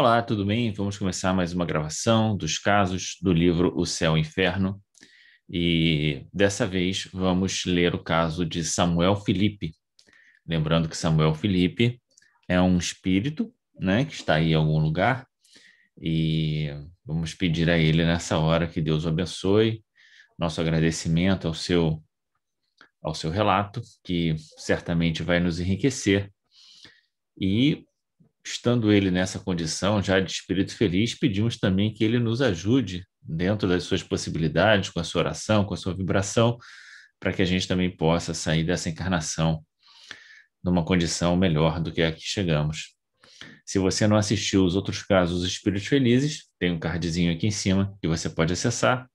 Olá, tudo bem? Vamos começar mais uma gravação dos casos do livro O Céu e o Inferno. E dessa vez vamos ler o caso de Samuel Filipe. Lembrando que Samuel Filipe é um espírito, né, que está aí em algum lugar. E vamos pedir a ele nessa hora que Deus o abençoe. Nosso agradecimento ao seu relato, que certamente vai nos enriquecer. E estando ele nessa condição já de espírito feliz, pedimos também que ele nos ajude dentro das suas possibilidades, com a sua oração, com a sua vibração, para que a gente também possa sair dessa encarnação numa condição melhor do que a que chegamos. Se você não assistiu os outros casos dos Espíritos Felizes, tem um cardzinho aqui em cima que você pode acessar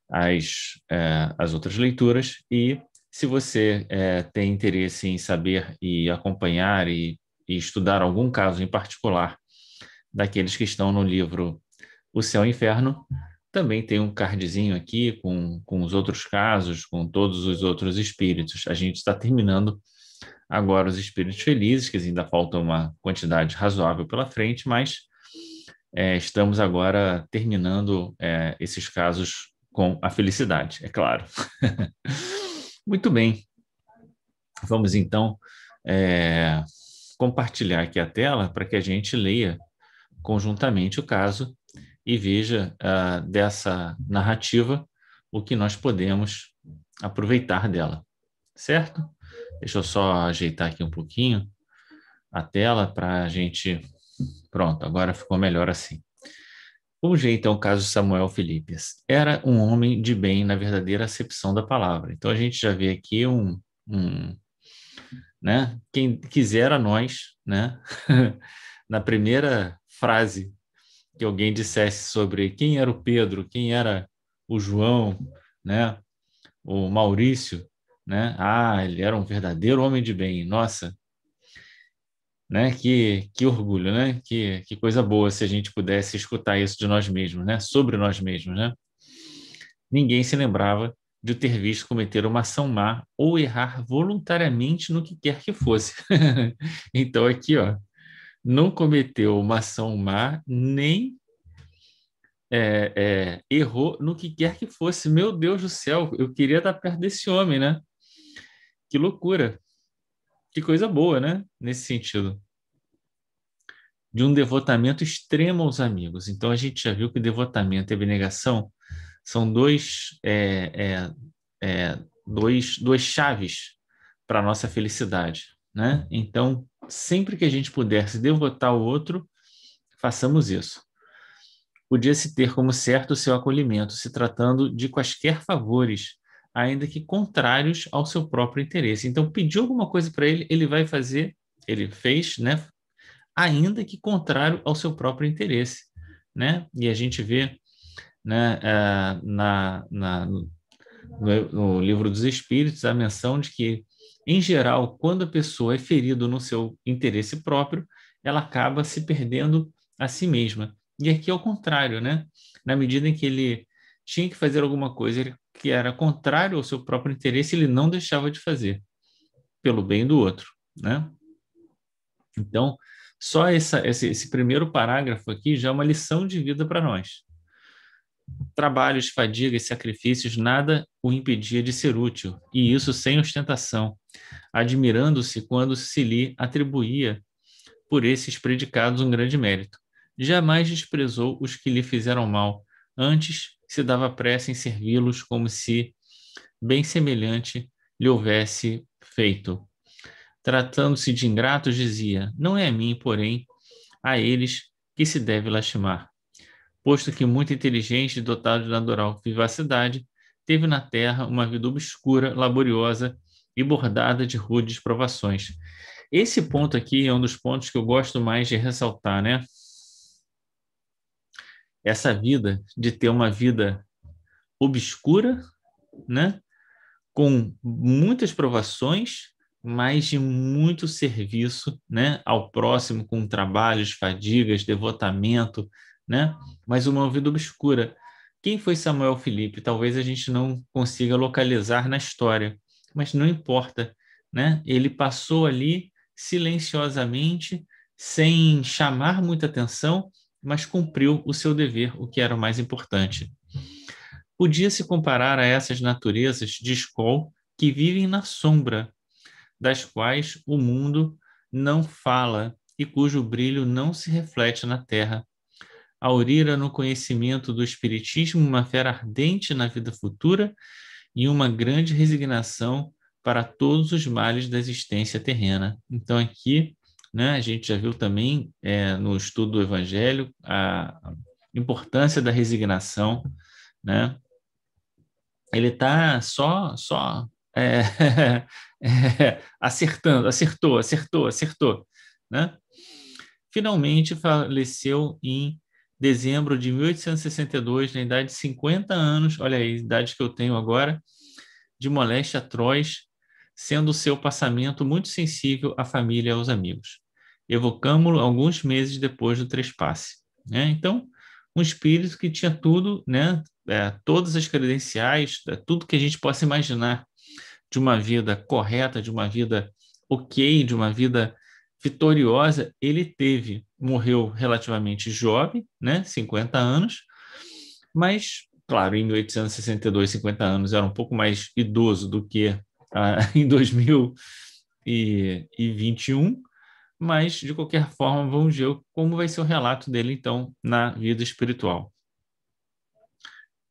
as outras leituras. E se você tem interesse em saber e acompanhar e estudar algum caso em particular daqueles que estão no livro O Céu e o Inferno, também tem um cardzinho aqui com os outros casos, com todos os outros espíritos. A gente está terminando agora os espíritos felizes, que ainda falta uma quantidade razoável pela frente, mas estamos agora terminando esses casos com a felicidade, é claro. Muito bem, vamos então compartilhar aqui a tela para que a gente leia conjuntamente o caso e veja dessa narrativa o que nós podemos aproveitar dela, certo? Deixa eu só ajeitar aqui um pouquinho a tela para a gente... Pronto, agora ficou melhor assim. Vamos ver então o caso de Samuel Filipe. Era um homem de bem na verdadeira acepção da palavra. Então a gente já vê aqui né? Quem quisera nós, né? Na primeira frase que alguém dissesse sobre quem era o Pedro, quem era o João, né? O Maurício, né? Ah, ele era um verdadeiro homem de bem. Nossa, né? Que orgulho, né? Que coisa boa se a gente pudesse escutar isso de nós mesmos, né? Sobre nós mesmos, né? Ninguém se lembrava de o ter visto cometer uma ação má ou errar voluntariamente no que quer que fosse. Então aqui, ó, não cometeu uma ação má nem errou no que quer que fosse. Meu Deus do céu, eu queria estar perto desse homem, né? Que loucura, que coisa boa, né? Nesse sentido. De um devotamento extremo aos amigos. Então a gente já viu que devotamento e abnegação são duas chaves para a nossa felicidade, né? Então, sempre que a gente puder se devotar ao outro, façamos isso. Podia-se ter como certo o seu acolhimento, se tratando de quaisquer favores, ainda que contrários ao seu próprio interesse. Então, pediu alguma coisa para ele, ele vai fazer, ele fez, né? Ainda que contrário ao seu próprio interesse, né? E a gente vê, né, no Livro dos Espíritos a menção de que, em geral, quando a pessoa é ferida no seu interesse próprio, ela acaba se perdendo a si mesma. E aqui é o contrário, né? Na medida em que ele tinha que fazer alguma coisa que era contrário ao seu próprio interesse, ele não deixava de fazer, pelo bem do outro, né? Então, só esse primeiro parágrafo aqui já é uma lição de vida para nós. Trabalhos, fadigas, sacrifícios, nada o impedia de ser útil, e isso sem ostentação, admirando-se quando se lhe atribuía por esses predicados um grande mérito. Jamais desprezou os que lhe fizeram mal, antes se dava pressa em servi-los como se bem semelhante lhe houvesse feito. Tratando-se de ingratos, dizia, não é a mim, porém, a eles que se deve lastimar, posto que muito inteligente e dotado de natural vivacidade, teve na terra uma vida obscura, laboriosa e bordada de rudes provações. Esse ponto aqui é um dos pontos que eu gosto mais de ressaltar, né? Essa vida, de ter uma vida obscura, né? Com muitas provações, mas de muito serviço, né? Ao próximo, com trabalhos, fadigas, devotamento, né? Mas uma vida obscura. Quem foi Samuel Filipe? Talvez a gente não consiga localizar na história, mas não importa, né? Ele passou ali silenciosamente, sem chamar muita atenção, mas cumpriu o seu dever, o que era o mais importante. Podia se comparar a essas naturezas de escol que vivem na sombra, das quais o mundo não fala e cujo brilho não se reflete na terra. Aurira no conhecimento do Espiritismo uma fé ardente na vida futura e uma grande resignação para todos os males da existência terrena. Então aqui, né, a gente já viu também no estudo do Evangelho a importância da resignação, né? Ele está só é, acertou, né? Finalmente faleceu em dezembro de 1862, na idade de 50 anos, olha aí, a idade que eu tenho agora, de moléstia atroz, sendo o seu passamento muito sensível à família e aos amigos. Evocamo-lo alguns meses depois do trespasse. Né? Então, um espírito que tinha tudo, né? Todas as credenciais, tudo que a gente possa imaginar de uma vida correta, de uma vida ok, de uma vida vitoriosa, ele teve. Morreu relativamente jovem, né? 50 anos, mas, claro, em 1862, 50 anos, era um pouco mais idoso do que em 2021, mas, de qualquer forma, vamos ver como vai ser o relato dele, então, na vida espiritual.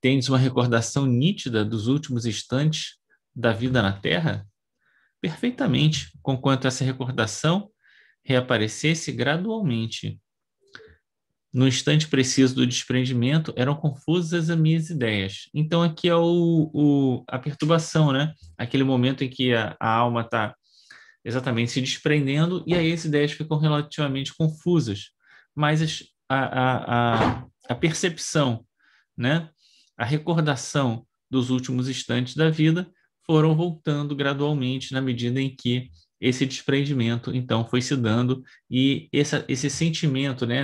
Tens uma recordação nítida dos últimos instantes da vida na Terra? Perfeitamente, conquanto essa recordação reaparecesse gradualmente. No instante preciso do desprendimento, eram confusas as minhas ideias. Então, aqui é a perturbação, né? Aquele momento em que a alma está exatamente se desprendendo, e aí as ideias ficam relativamente confusas. Mas a percepção, né? A recordação dos últimos instantes da vida foram voltando gradualmente na medida em que esse desprendimento, então, foi se dando e esse sentimento, né?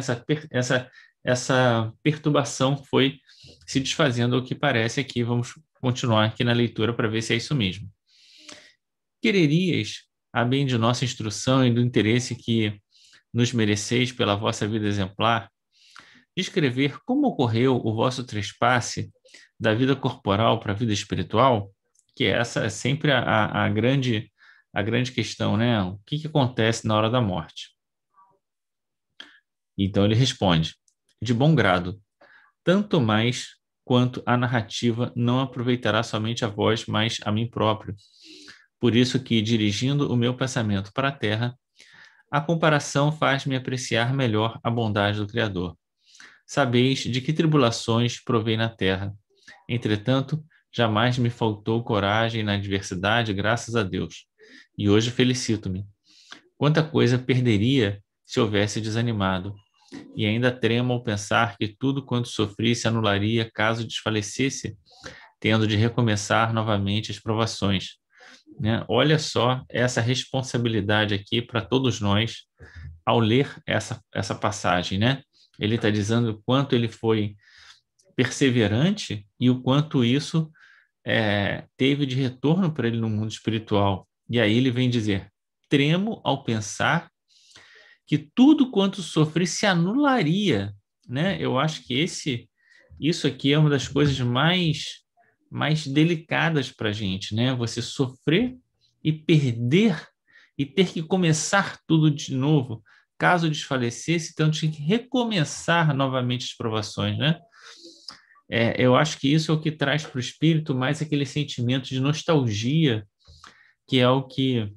Essa perturbação foi se desfazendo, ao que parece aqui. Vamos continuar aqui na leitura para ver se é isso mesmo. Quererias, a bem de nossa instrução e do interesse que nos mereceis pela vossa vida exemplar, descrever como ocorreu o vosso trespasse da vida corporal para a vida espiritual, que essa é sempre a grande questão, né? O que acontece na hora da morte? Então ele responde, de bom grado, tanto mais quanto a narrativa não aproveitará somente a vós, mas a mim próprio. Por isso que, dirigindo o meu pensamento para a terra, a comparação faz-me apreciar melhor a bondade do Criador. Sabeis de que tribulações provei na terra. Entretanto, jamais me faltou coragem na adversidade, graças a Deus. E hoje felicito-me. Quanta coisa perderia se houvesse desanimado. E ainda tremo ao pensar que tudo quanto sofri se anularia caso desfalecesse, tendo de recomeçar novamente as provações. Né? Olha só essa responsabilidade aqui para todos nós ao ler essa passagem, né? Ele está dizendo o quanto ele foi perseverante e o quanto isso teve de retorno para ele no mundo espiritual. E aí ele vem dizer: tremo ao pensar que tudo quanto sofri se anularia, né? Eu acho que isso aqui é uma das coisas mais delicadas para a gente, né? Você sofrer e perder e ter que começar tudo de novo. Caso desfalecesse, então tinha que recomeçar novamente as provações, né? Eu acho que isso é o que traz para o espírito mais aquele sentimento de nostalgia, que é o que,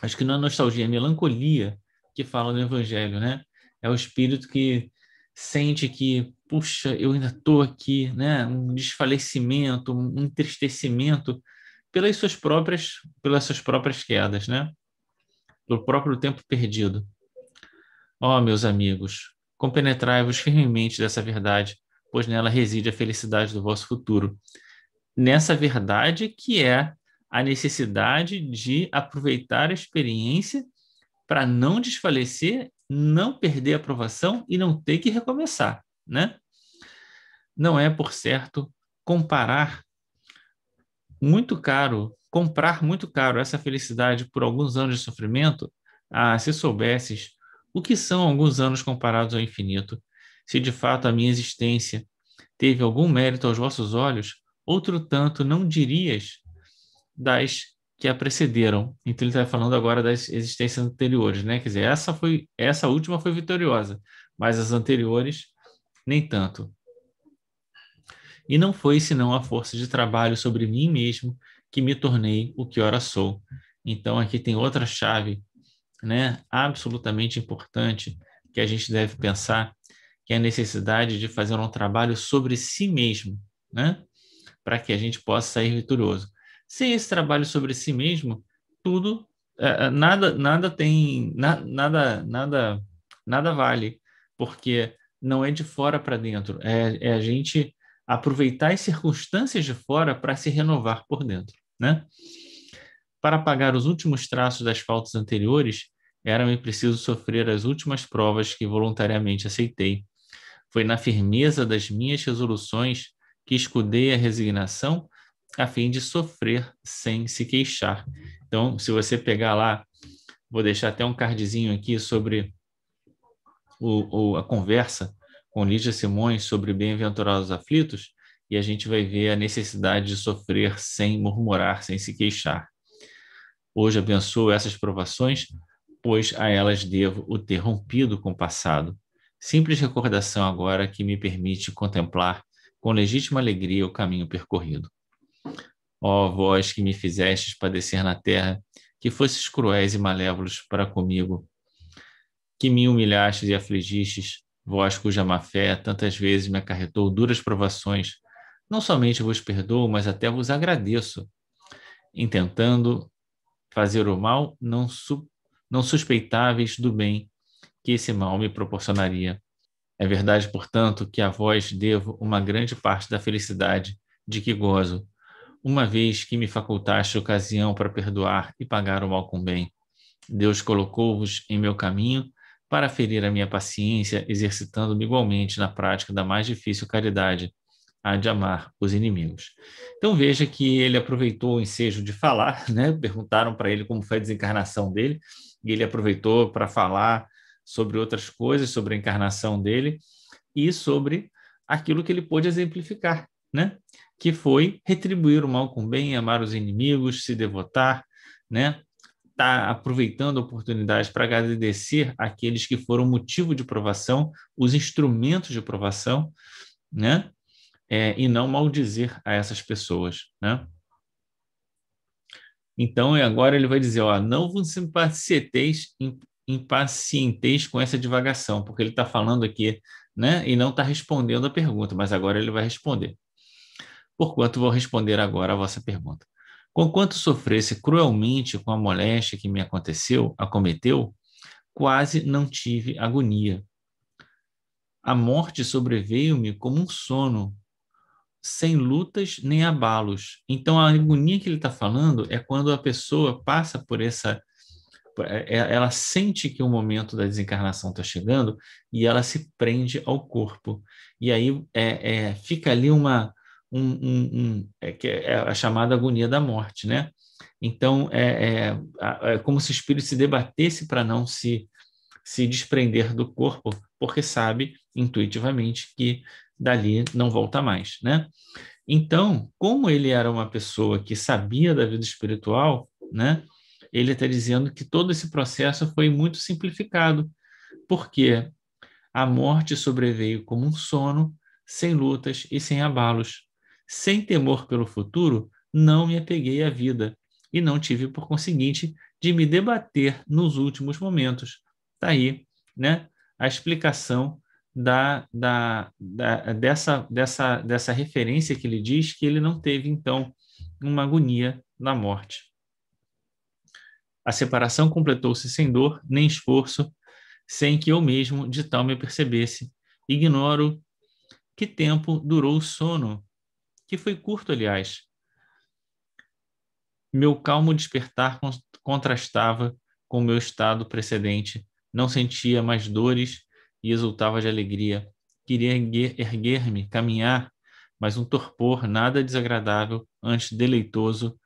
acho que não é nostalgia, é melancolia que fala no Evangelho, né? É o espírito que sente que, puxa, eu ainda estou aqui, né? Um desfalecimento, um entristecimento pelas suas próprias quedas, né? Pelo próprio tempo perdido. Ó, meus amigos, compenetrai-vos firmemente dessa verdade, pois nela reside a felicidade do vosso futuro. Nessa verdade que é a necessidade de aproveitar a experiência para não desfalecer, não perder a aprovação e não ter que recomeçar, né? Não é, por certo, comprar muito caro essa felicidade por alguns anos de sofrimento. Ah, se soubesses O que são alguns anos comparados ao infinito? Se de fato a minha existência teve algum mérito aos vossos olhos, outro tanto não dirias das que a precederam. Então ele está falando agora das existências anteriores, né? Quer dizer, essa última foi vitoriosa, mas as anteriores nem tanto. E não foi senão a força de trabalho sobre mim mesmo que me tornei o que ora sou. Então aqui tem outra chave, né, absolutamente importante que a gente deve pensar, que é a necessidade de fazer um trabalho sobre si mesmo, né, para que a gente possa sair vitorioso. Sem esse trabalho sobre si mesmo, tudo, nada tem, nada vale, porque não é de fora para dentro, é a gente aproveitar as circunstâncias de fora para se renovar por dentro, né? Para apagar os últimos traços das faltas anteriores, era-me preciso sofrer as últimas provas que voluntariamente aceitei. Foi na firmeza das minhas resoluções que escudei a resignação a fim de sofrer sem se queixar. Então, se você pegar lá, vou deixar até um cardzinho aqui sobre a conversa com Lígia Simões sobre bem-aventurados aflitos, e a gente vai ver a necessidade de sofrer sem murmurar, sem se queixar. Hoje abençoo essas provações, pois a elas devo o ter rompido com o passado. Simples recordação agora que me permite contemplar com legítima alegria o caminho percorrido. Ó vós que me fizestes padecer na terra, que fostes cruéis e malévolos para comigo, que me humilhastes e afligistes, vós cuja má fé tantas vezes me acarretou duras provações, não somente vos perdoo, mas até vos agradeço, intentando fazer o mal, não suspeitáveis do bem que esse mal me proporcionaria. É verdade, portanto, que a vós devo uma grande parte da felicidade de que gozo, uma vez que me facultaste ocasião para perdoar e pagar o mal com bem. Deus colocou-vos em meu caminho para ferir a minha paciência, exercitando-me igualmente na prática da mais difícil caridade, a de amar os inimigos. Então veja que ele aproveitou o ensejo de falar, né? Perguntaram para ele como foi a desencarnação dele, e ele aproveitou para falar sobre outras coisas, sobre a encarnação dele e sobre aquilo que ele pôde exemplificar, né? Que foi retribuir o mal com o bem, amar os inimigos, se devotar, né? Tá aproveitando a oportunidade para agradecer aqueles que foram motivo de provação, os instrumentos de provação, né? E não maldizer a essas pessoas, né? Então, agora ele vai dizer, ó, não vos impacienteis com essa divagação, porque ele está falando aqui, né? E não está respondendo a pergunta, mas agora ele vai responder. Porquanto vou responder agora a vossa pergunta. Conquanto sofresse cruelmente com a moléstia que me acometeu, quase não tive agonia. A morte sobreveio-me como um sono, sem lutas nem abalos. Então, a agonia que ele está falando é quando a pessoa passa por ela sente que o momento da desencarnação está chegando e ela se prende ao corpo. E aí fica ali que é a chamada agonia da morte, né? Então, é como se o espírito se debatesse para não se desprender do corpo, porque sabe intuitivamente que dali não volta mais, né? Então, como ele era uma pessoa que sabia da vida espiritual, né? Ele está dizendo que todo esse processo foi muito simplificado, porque a morte sobreveio como um sono, sem lutas e sem abalos. Sem temor pelo futuro, não me apeguei à vida e não tive, por conseguinte, de me debater nos últimos momentos. Está aí, né? A explicação dessa referência que ele diz que ele não teve, então, uma agonia na morte. A separação completou-se sem dor nem esforço, sem que eu mesmo de tal me percebesse. Ignoro que tempo durou o sono, que foi curto, aliás. Meu calmo despertar contrastava com o meu estado precedente. Não sentia mais dores e exultava de alegria. Queria erguer-me, caminhar, mas um torpor nada desagradável, antes deleitoso,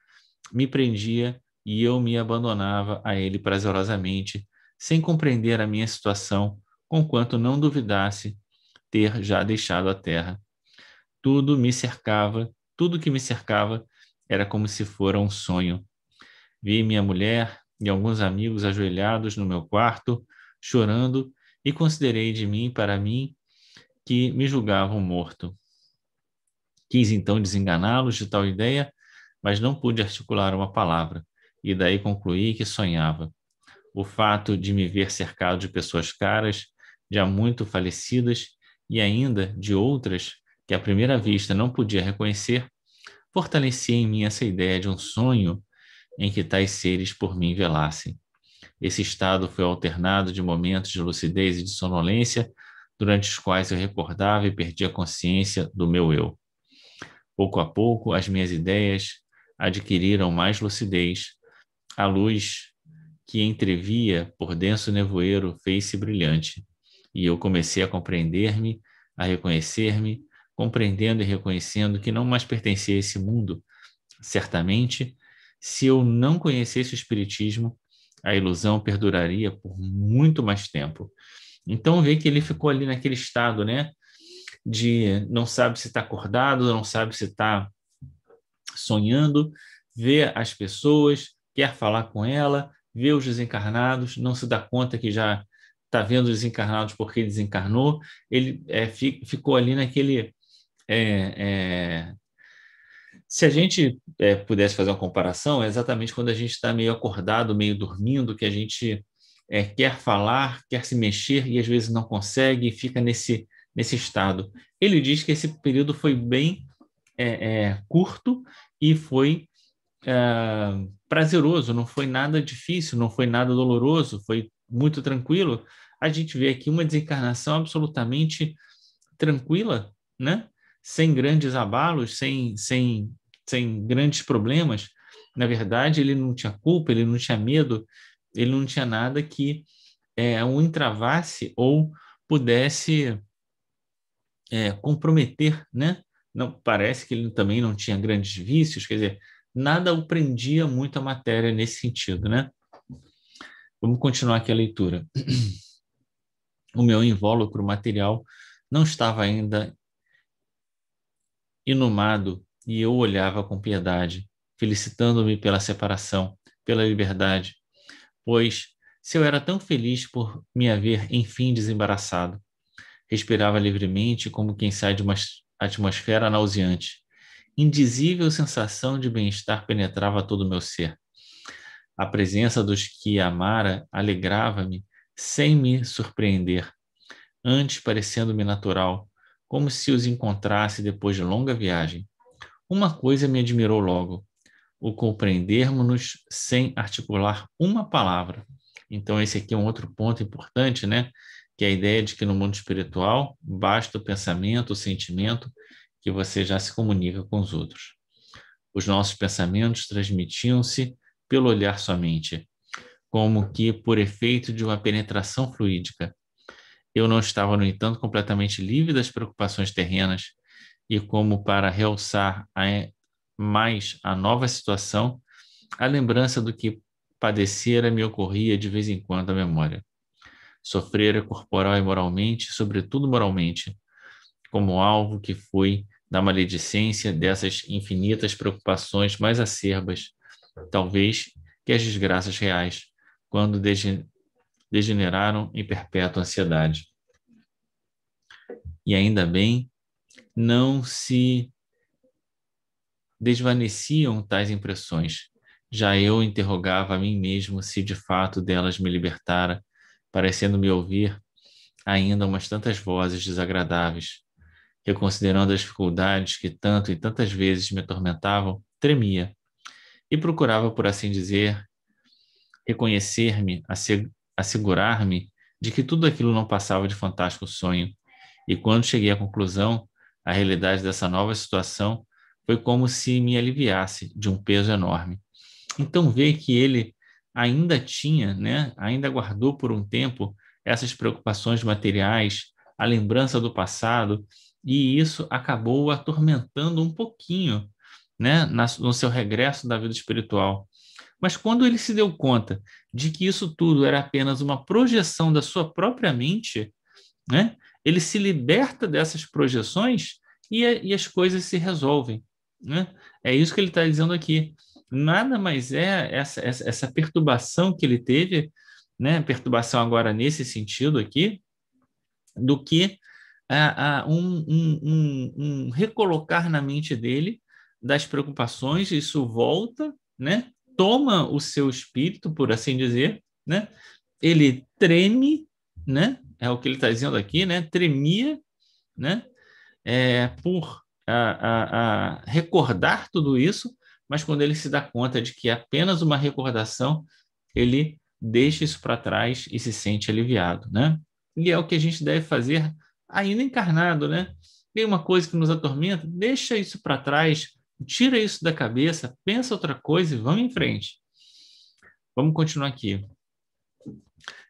me prendia e eu me abandonava a ele prazerosamente, sem compreender a minha situação, conquanto não duvidasse ter já deixado a terra. Tudo que me cercava era como se fora um sonho. Vi minha mulher e alguns amigos ajoelhados no meu quarto, chorando, e considerei de mim para mim que me julgavam morto. Quis então desenganá-los de tal ideia, mas não pude articular uma palavra, e daí concluí que sonhava. O fato de me ver cercado de pessoas caras, já muito falecidas, e ainda de outras que à primeira vista não podia reconhecer, fortalecia em mim essa ideia de um sonho em que tais seres por mim velassem. Esse estado foi alternado de momentos de lucidez e de sonolência, durante os quais eu recordava e perdia a consciência do meu eu. Pouco a pouco, as minhas ideias adquiriram mais lucidez. A luz que entrevia por denso nevoeiro fez-se brilhante, e eu comecei a compreender-me, a reconhecer-me, compreendendo e reconhecendo que não mais pertencia a esse mundo. Certamente, se eu não conhecesse o Espiritismo, a ilusão perduraria por muito mais tempo. Então, vê que ele ficou ali naquele estado, né? De não sabe se está acordado, não sabe se está sonhando, vê as pessoas, quer falar com ela, vê os desencarnados, não se dá conta que já está vendo os desencarnados porque desencarnou. Ele ficou ali naquele. Se a gente pudesse fazer uma comparação, é exatamente quando a gente está meio acordado, meio dormindo, que a gente quer falar, quer se mexer e às vezes não consegue e fica nesse estado. Ele diz que esse período foi bem curto e foi prazeroso, não foi nada difícil, não foi nada doloroso, foi muito tranquilo. A gente vê aqui uma desencarnação absolutamente tranquila, né? Sem grandes abalos, sem grandes problemas. Na verdade, ele não tinha culpa, ele não tinha medo, ele não tinha nada que o entravasse ou pudesse comprometer, né? Não, parece que ele também não tinha grandes vícios, quer dizer, nada o prendia muito à matéria nesse sentido, né? Vamos continuar aqui a leitura. O meu invólucro material não estava ainda inumado e eu olhava com piedade, felicitando-me pela separação, pela liberdade, pois se eu era tão feliz por me haver enfim desembaraçado, respirava livremente como quem sai de uma atmosfera nauseante. Indizível sensação de bem-estar penetrava todo o meu ser. A presença dos que amara alegrava-me sem me surpreender, antes parecendo-me natural, como se os encontrasse depois de longa viagem. Uma coisa me admirou logo: o compreendermos-nos sem articular uma palavra. Então, esse aqui é um outro ponto importante, né? Que é a ideia de que no mundo espiritual basta o pensamento, o sentimento, que você já se comunica com os outros. Os nossos pensamentos transmitiam-se pelo olhar somente, como que por efeito de uma penetração fluídica. Eu não estava, no entanto, completamente livre das preocupações terrenas, e como para realçar mais a nova situação, a lembrança do que padecera me ocorria de vez em quando à memória. Sofrera corporal e moralmente, sobretudo moralmente, como alvo que fui da maledicência dessas infinitas preocupações mais acerbas, talvez, que as desgraças reais, quando degeneraram em perpétua ansiedade. E ainda bem, não se desvaneciam tais impressões. Já eu interrogava a mim mesmo se de fato delas me libertara, parecendo-me ouvir ainda umas tantas vozes desagradáveis. Reconsiderando as dificuldades que tanto e tantas vezes me atormentavam, tremia e procurava, por assim dizer, reconhecer-me, assegurar-me de que tudo aquilo não passava de fantástico sonho. E quando cheguei à conclusão, a realidade dessa nova situação foi como se me aliviasse de um peso enorme. Então vê que ele ainda tinha, né, ainda guardou por um tempo essas preocupações materiais, a lembrança do passado, e isso acabou o atormentando um pouquinho, né, no seu regresso da vida espiritual. Mas quando ele se deu conta de que isso tudo era apenas uma projeção da sua própria mente, né? Ele se liberta dessas projeções e as coisas se resolvem, né? É isso que ele está dizendo aqui. Nada mais é essa perturbação que ele teve, né? Perturbação agora nesse sentido aqui, do que um recolocar na mente dele das preocupações, isso volta, né? Toma o seu espírito, por assim dizer, né? Ele treme, né? É o que ele está dizendo aqui, né? Tremia, né? Por recordar tudo isso, mas quando ele se dá conta de que é apenas uma recordação, ele deixa isso para trás e se sente aliviado, né? E é o que a gente deve fazer ainda encarnado, né? Tem uma coisa que nos atormenta, deixa isso para trás, tira isso da cabeça, pensa outra coisa e vamos em frente. Vamos continuar aqui.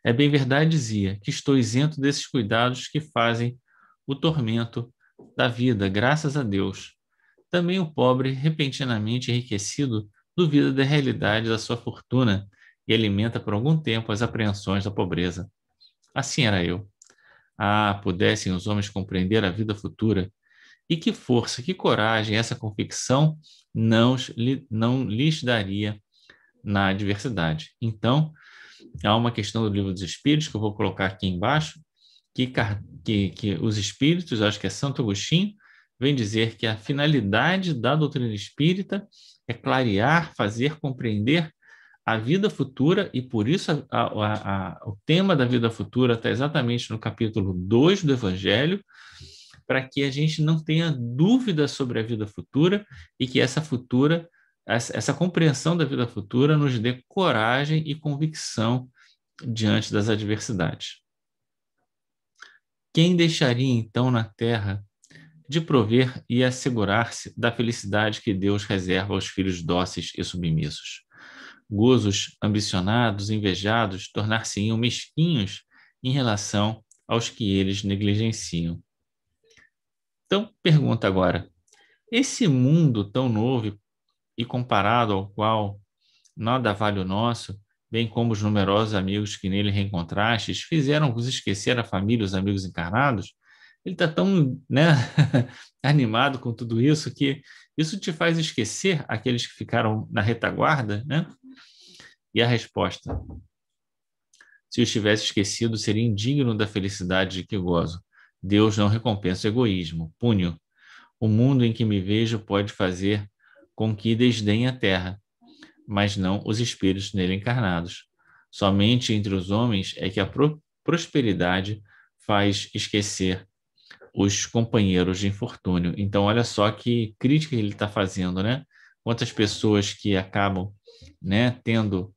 É bem verdade, dizia, que estou isento desses cuidados que fazem o tormento da vida, graças a Deus. Também o pobre, repentinamente enriquecido, duvida da realidade da sua fortuna e alimenta por algum tempo as apreensões da pobreza. Assim era eu. Ah, pudessem os homens compreender a vida futura, e que força, que coragem essa convicção não lhes daria na adversidade. Então, há uma questão do Livro dos Espíritos, que eu vou colocar aqui embaixo, que os espíritos, acho que é Santo Agostinho, vem dizer que a finalidade da doutrina espírita é clarear, fazer compreender a vida futura, e por isso o tema da vida futura está exatamente no capítulo 2 do Evangelho, para que a gente não tenha dúvida sobre a vida futura e que essa compreensão da vida futura nos dê coragem e convicção diante das adversidades. Quem deixaria então na terra de prover e assegurar-se da felicidade que Deus reserva aos filhos dóceis e submissos? Gozos ambicionados, invejados, tornar-se-iam mesquinhos em relação aos que eles negligenciam. Então, pergunta agora, esse mundo tão novo e comparado ao qual nada vale o nosso, bem como os numerosos amigos que nele reencontrastes, fizeram-vos esquecer a família e os amigos encarnados? Ele está tão, né, animado com tudo isso que isso te faz esquecer aqueles que ficaram na retaguarda, né? E a resposta: se os tivesse esquecido, seria indigno da felicidade de que gozo. Deus não recompensa o egoísmo, pune-o. O mundo em que me vejo pode fazer com que desdenhe a terra, mas não os espíritos nele encarnados. Somente entre os homens é que a prosperidade faz esquecer os companheiros de infortúnio. Então, olha só que crítica ele está fazendo, né? Quantas pessoas que acabam, né, tendo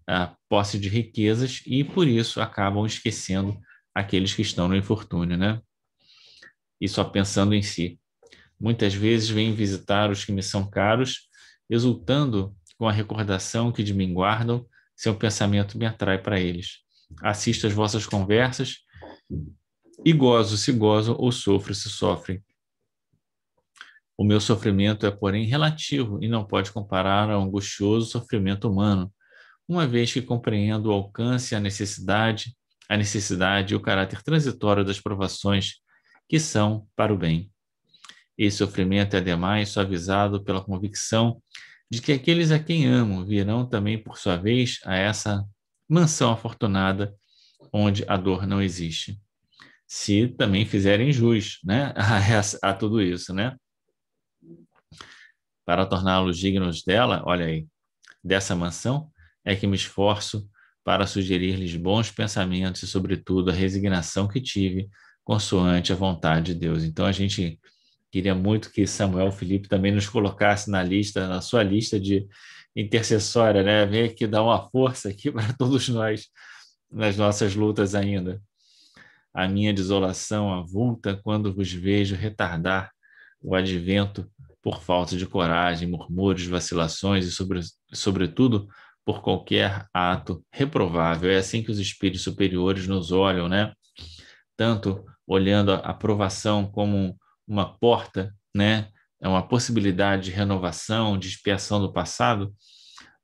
a posse de riquezas e, por isso, acabam esquecendo aqueles que estão no infortúnio, né? E só pensando em si. Muitas vezes vêm visitar os que me são caros, exultando com a recordação que de mim guardam, seu pensamento me atrai para eles. Assisto às vossas conversas e gozo se gozam ou sofro se sofrem. O meu sofrimento é, porém, relativo e não pode comparar ao angustioso sofrimento humano, uma vez que compreendo o alcance, a necessidade e o caráter transitório das provações que são para o bem. Esse sofrimento é, ademais, suavizado pela convicção de que aqueles a quem amo virão também, por sua vez, a essa mansão afortunada, onde a dor não existe. Se também fizerem jus, né, a tudo isso, né? Para torná-los dignos dela, olha aí, dessa mansão, é que me esforço para sugerir-lhes bons pensamentos e, sobretudo, a resignação que tive consoante a vontade de Deus. Então, a gente queria muito que Samuel Felipe também nos colocasse na sua lista de intercessória, né? Vem aqui dar uma força aqui para todos nós nas nossas lutas ainda. A minha desolação avulta quando vos vejo retardar o advento por falta de coragem, murmúrios, vacilações e, sobretudo, por qualquer ato reprovável. É assim que os espíritos superiores nos olham, né? Tanto olhando a provação como uma porta, né? É uma possibilidade de renovação, de expiação do passado,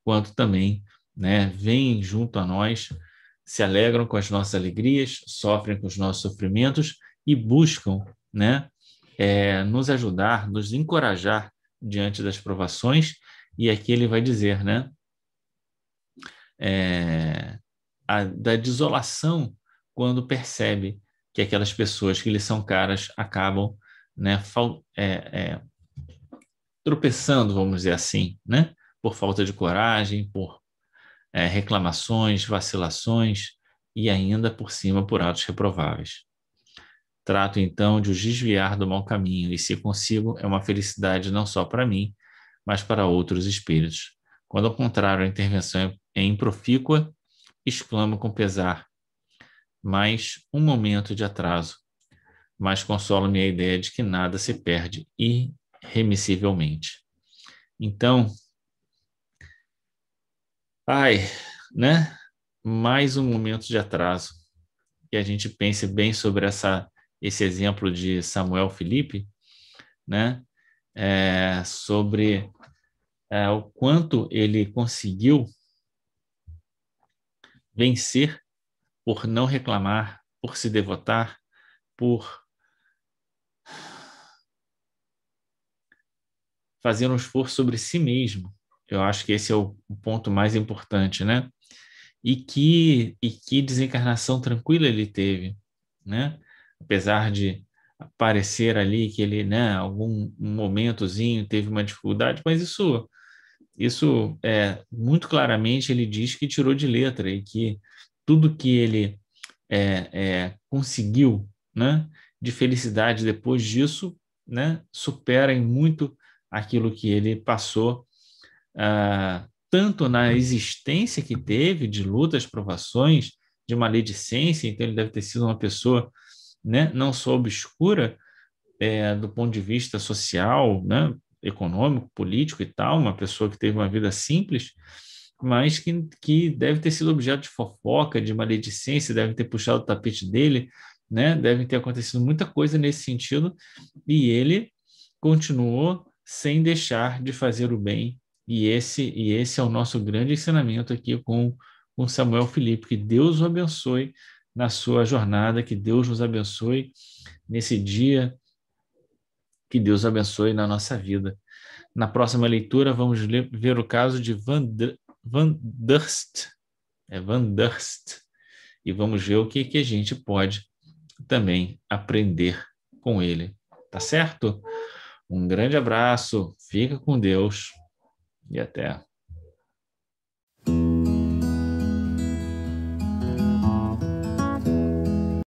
quanto também, né, vêm junto a nós, se alegram com as nossas alegrias, sofrem com os nossos sofrimentos e buscam, né, nos ajudar, nos encorajar diante das provações. E aqui ele vai dizer, né, da desolação quando percebe que aquelas pessoas que lhe são caras acabam, né, tropeçando, vamos dizer assim, né, por falta de coragem, por reclamações, vacilações e ainda por cima por atos reprováveis. Trato então de os desviar do mau caminho, e se consigo, é uma felicidade não só para mim, mas para outros espíritos. Quando, ao contrário, a intervenção é improfícua, exclamo com pesar, mais um momento de atraso, mas consola-me a ideia de que nada se perde irremissivelmente. Então, né? Mais um momento de atraso. Que a gente pense bem sobre esse exemplo de Samuel Felipe, né? Sobre o quanto ele conseguiu vencer por não reclamar, por se devotar, por fazer um esforço sobre si mesmo. Eu acho que esse é o ponto mais importante, né? E que desencarnação tranquila ele teve, né? Apesar de parecer ali que ele, né, algum momentozinho teve uma dificuldade, mas isso muito claramente ele diz que tirou de letra e que tudo que ele conseguiu, né, de felicidade depois disso, né, supera em muito aquilo que ele passou, tanto na existência que teve de lutas, provações, de maledicência. Então ele deve ter sido uma pessoa, né, não só obscura do ponto de vista social, né, econômico, político e tal, uma pessoa que teve uma vida simples, mas que deve ter sido objeto de fofoca, de maledicência, deve ter puxado o tapete dele, né? Deve ter acontecido muita coisa nesse sentido, e ele continuou sem deixar de fazer o bem, e esse é o nosso grande ensinamento aqui com Samuel Felipe. Que Deus o abençoe na sua jornada, que Deus nos abençoe nesse dia, que Deus abençoe na nossa vida. Na próxima leitura, vamos ver o caso de Van Durst. Van Durst. E vamos ver o que a gente pode também aprender com ele. Tá certo? Um grande abraço, fica com Deus e até.